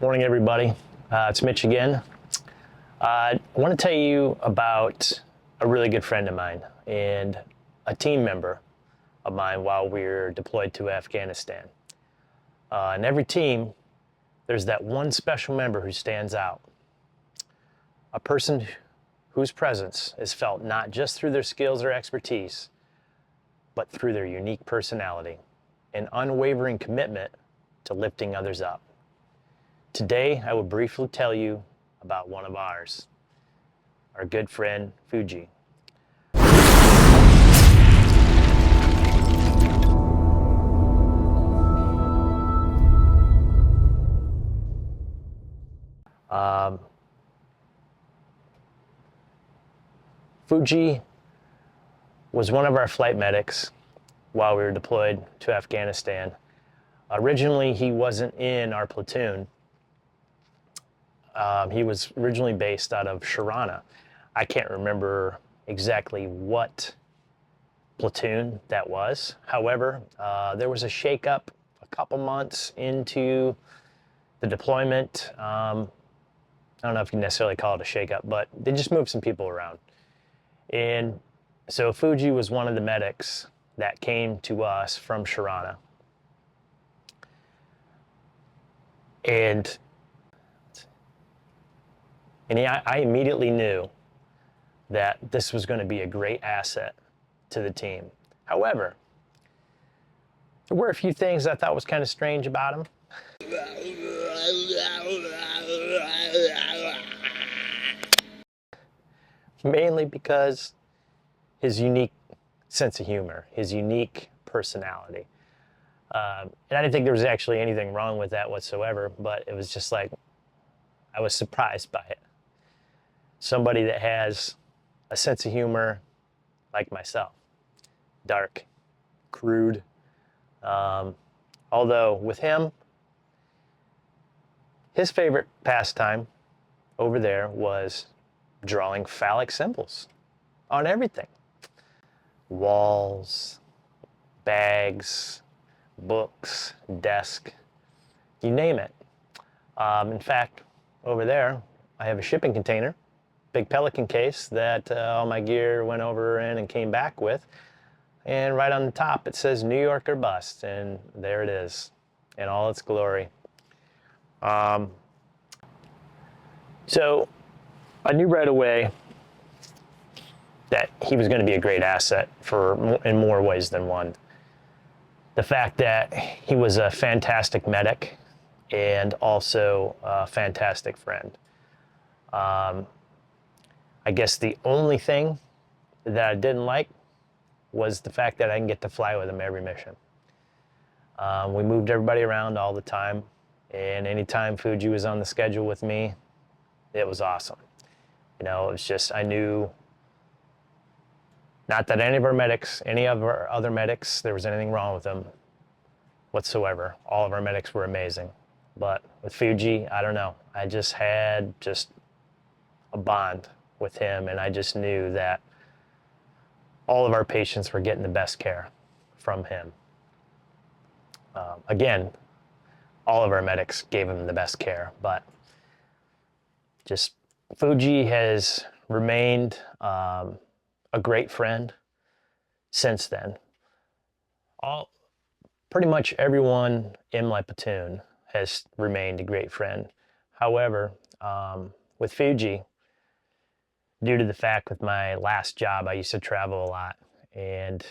Morning, everybody. It's Mitch again. I want to tell you about a really good friend of mine and a team member of mine while we were deployed to Afghanistan. In every team, there's that one special member who stands out. A person whose presence is felt not just through their skills or expertise, but through their unique personality and unwavering commitment to lifting others up. Today, I will briefly tell you about one of ours, our good friend, Fuji. Fuji was one of our flight medics while we were deployed to Afghanistan. Originally, he wasn't in our platoon. He was originally based out of Sharana. I can't remember exactly what platoon that was. However, there was a shakeup a couple months into the deployment. I don't know if you necessarily call it a shakeup, but they just moved some people around. And so Fuji was one of the medics that came to us from Sharana. And I immediately knew that this was going to be a great asset to the team. However, there were a few things I thought was kind of strange about him. Mainly because his unique sense of humor, his unique personality. And I didn't think there was actually anything wrong with that whatsoever, but it was just like, I was surprised by it. Somebody that has a sense of humor like myself. Dark, crude. Although with him, his favorite pastime over there was drawing phallic symbols on everything. Walls, bags, books, desk, you name it. In fact, over there, I have a shipping container, big Pelican case that all my gear went over in and came back with. And right on the top, it says New York or Bust. And there it is in all its glory. So I knew right away that he was going to be a great asset in more ways than one. The fact that he was a fantastic medic and also a fantastic friend. I guess the only thing that I didn't like was the fact that I didn't get to fly with him every mission. We moved everybody around all the time, and anytime Fuji was on the schedule with me, it was awesome. You know, it was just, I knew, not that any of our other medics, there was anything wrong with them whatsoever. All of our medics were amazing. But with Fuji, I don't know. I just had a bond with him, and I just knew that all of our patients were getting the best care from him. Again, all of our medics gave him the best care, but just Fuji has remained a great friend since then. Pretty much everyone in my platoon has remained a great friend. However, with Fuji, due to the fact with my last job, I used to travel a lot, and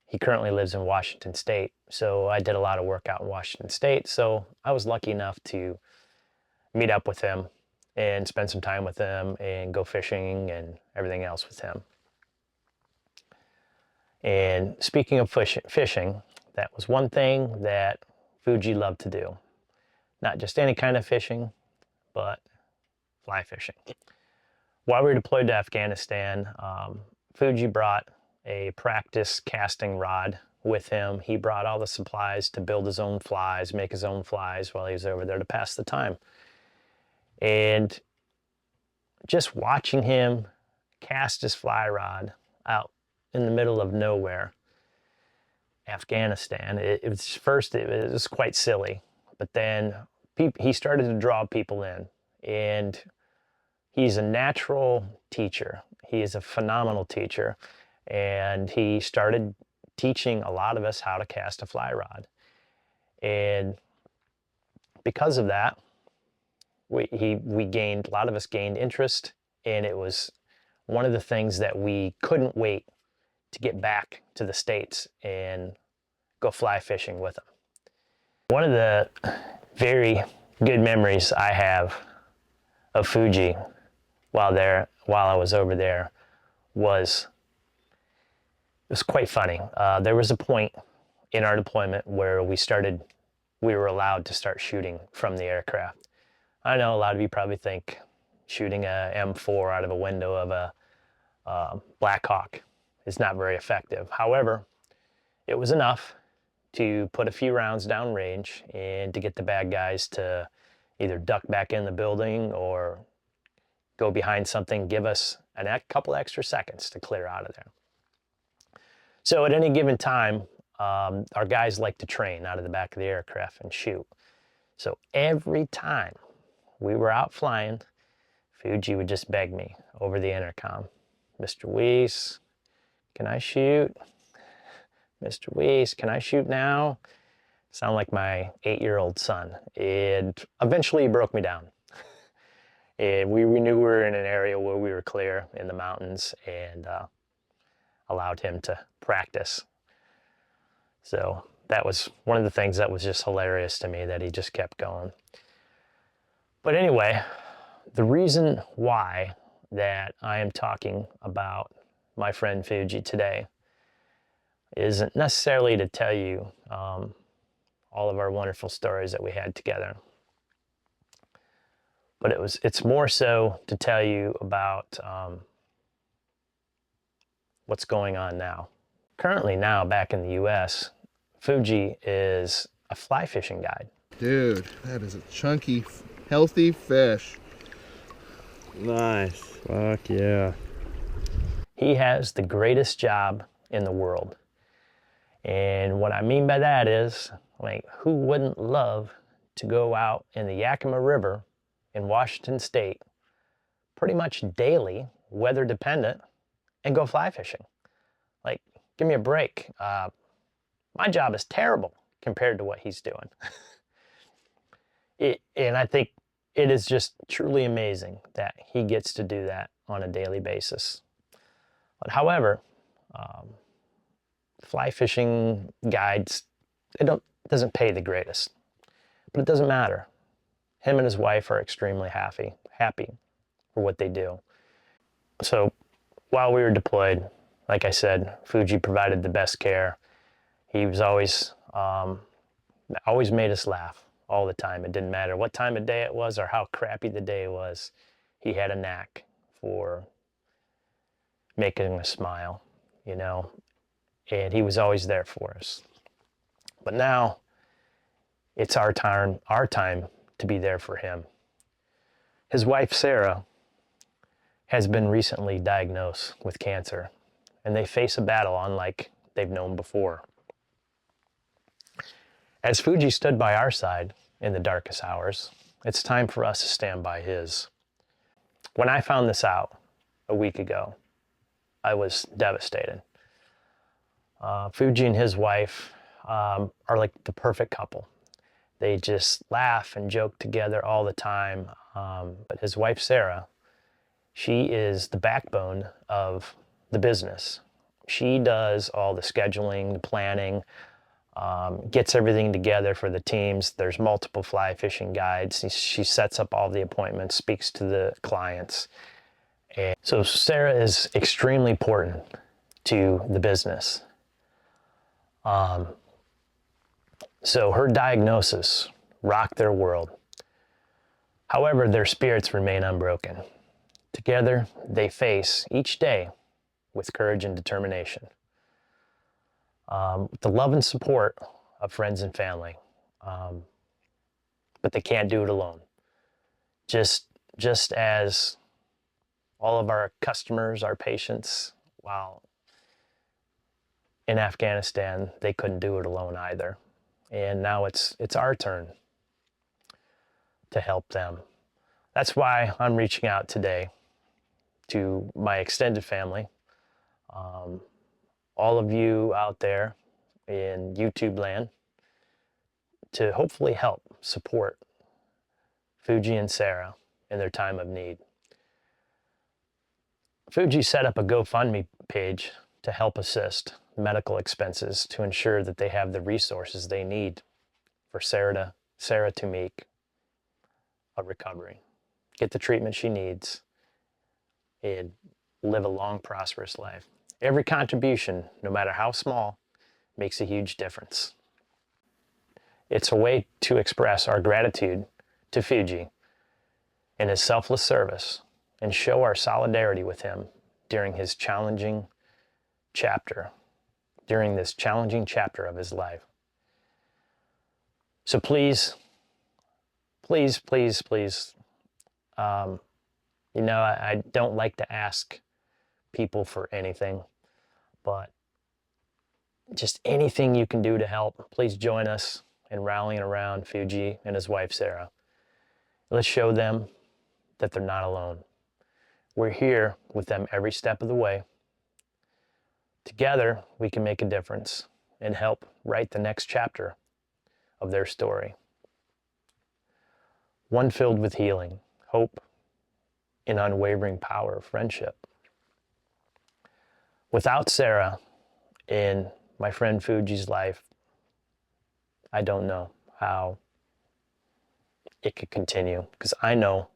he currently lives in Washington State. So I did a lot of work out in Washington State. So I was lucky enough to meet up with him and spend some time with him and go fishing and everything else with him. And speaking of fishing, that was one thing that Fuji loved to do. Not just any kind of fishing, but fly fishing. While we were deployed to Afghanistan, Fuji brought a practice casting rod with him. He brought all the supplies to build his own flies, make his own flies while he was over there to pass the time. And just watching him cast his fly rod out in the middle of nowhere, Afghanistan, it was quite silly. But then he started to draw people in, and he's a natural teacher. He is a phenomenal teacher, and he started teaching a lot of us how to cast a fly rod. And because of that, a lot of us gained interest, and it was one of the things that we couldn't wait to get back to the States and go fly fishing with him. One of the very good memories I have of Fuji while I was over there was, it was quite funny. There was a point in our deployment where we were allowed to start shooting from the aircraft. I know a lot of you probably think shooting a M4 out of a window of a Black Hawk is not very effective. However, it was enough to put a few rounds downrange and to get the bad guys to either duck back in the building or go behind something, give us a couple extra seconds to clear out of there. So at any given time, our guys like to train out of the back of the aircraft and shoot. So every time we were out flying, Fuji would just beg me over the intercom, "Mr. Weiss, can I shoot? Mr. Weiss, can I shoot now?" Sound like my 8-year-old son. And eventually he broke me down. And we knew we were in an area where we were clear in the mountains, and allowed him to practice. So that was one of the things that was just hilarious to me, that he just kept going. But anyway, the reason why that I am talking about my friend Fuji today isn't necessarily to tell you all of our wonderful stories that we had together, but it's more so to tell you about what's going on now. Currently now, back in the US, Fuji is a fly fishing guide. Dude, that is a chunky, healthy fish. Nice. Fuck yeah. He has the greatest job in the world. And what I mean by that is, like, who wouldn't love to go out in the Yakima River in Washington State pretty much daily, weather dependent, and go fly fishing? Like, give me a break. My job is terrible compared to what he's doing. And I think it is just truly amazing that he gets to do that on a daily basis. But however, fly fishing guides, doesn't pay the greatest, but it doesn't matter. Him and his wife are extremely happy for what they do. So while we were deployed, like I said, Fuji provided the best care. He was always made us laugh all the time. It didn't matter what time of day it was or how crappy the day was. He had a knack for making us smile, you know, and he was always there for us. But now it's our time to be there for him. His wife, Sarah, has been recently diagnosed with cancer, and they face a battle unlike they've known before. As Fuji stood by our side in the darkest hours, it's time for us to stand by his. When I found this out a week ago, I was devastated. Fuji and his wife are like the perfect couple. They just laugh and joke together all the time. But his wife, Sarah, she is the backbone of the business. She does all the scheduling, the planning, gets everything together for the teams. There's multiple fly fishing guides. She sets up all the appointments, speaks to the clients. And so Sarah is extremely important to the business. So her diagnosis rocked their world. However, their spirits remain unbroken. Together, they face each day with courage and determination. With the love and support of friends and family. But they can't do it alone. Just as all of our customers, our patients, while in Afghanistan, they couldn't do it alone either. And now it's our turn. to help them. That's why I'm reaching out today to my extended family, all of you out there in YouTube land, to hopefully help support Fuji and Sarah in their time of need. Fuji set up a GoFundMe page to help assist medical expenses to ensure that they have the resources they need for Sarah to make a recovery, get the treatment she needs, and live a long, prosperous life. Every contribution, no matter how small, makes a huge difference. It's a way to express our gratitude to Fuji and his selfless service and show our solidarity with him during this challenging chapter of his life. So please, please, please, please, I don't like to ask people for anything, but just anything you can do to help, please join us in rallying around Fuji and his wife, Sarah. Let's show them that they're not alone. We're here with them every step of the way. Together, we can make a difference and help write the next chapter of their story. One filled with healing, hope, and unwavering power of friendship. Without Sarah in my friend Fuji's life, I don't know how it could continue, because I know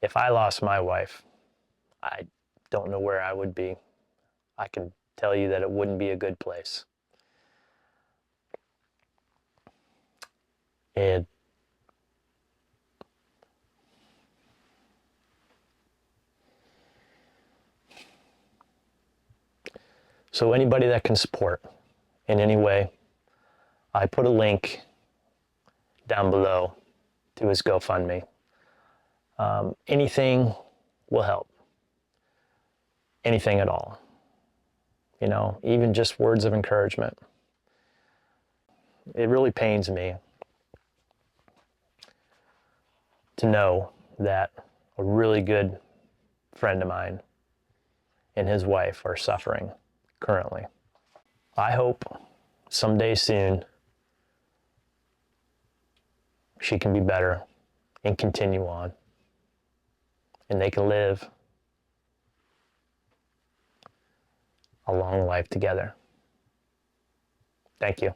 if I lost my wife, I don't know where I would be. I can tell you that it wouldn't be a good place. And so anybody that can support in any way, I put a link down below to his GoFundMe. Anything will help. Anything at all. Even just words of encouragement. It really pains me to know that a really good friend of mine and his wife are suffering currently. I hope someday soon she can be better and continue on, and they can live a long life together. Thank you.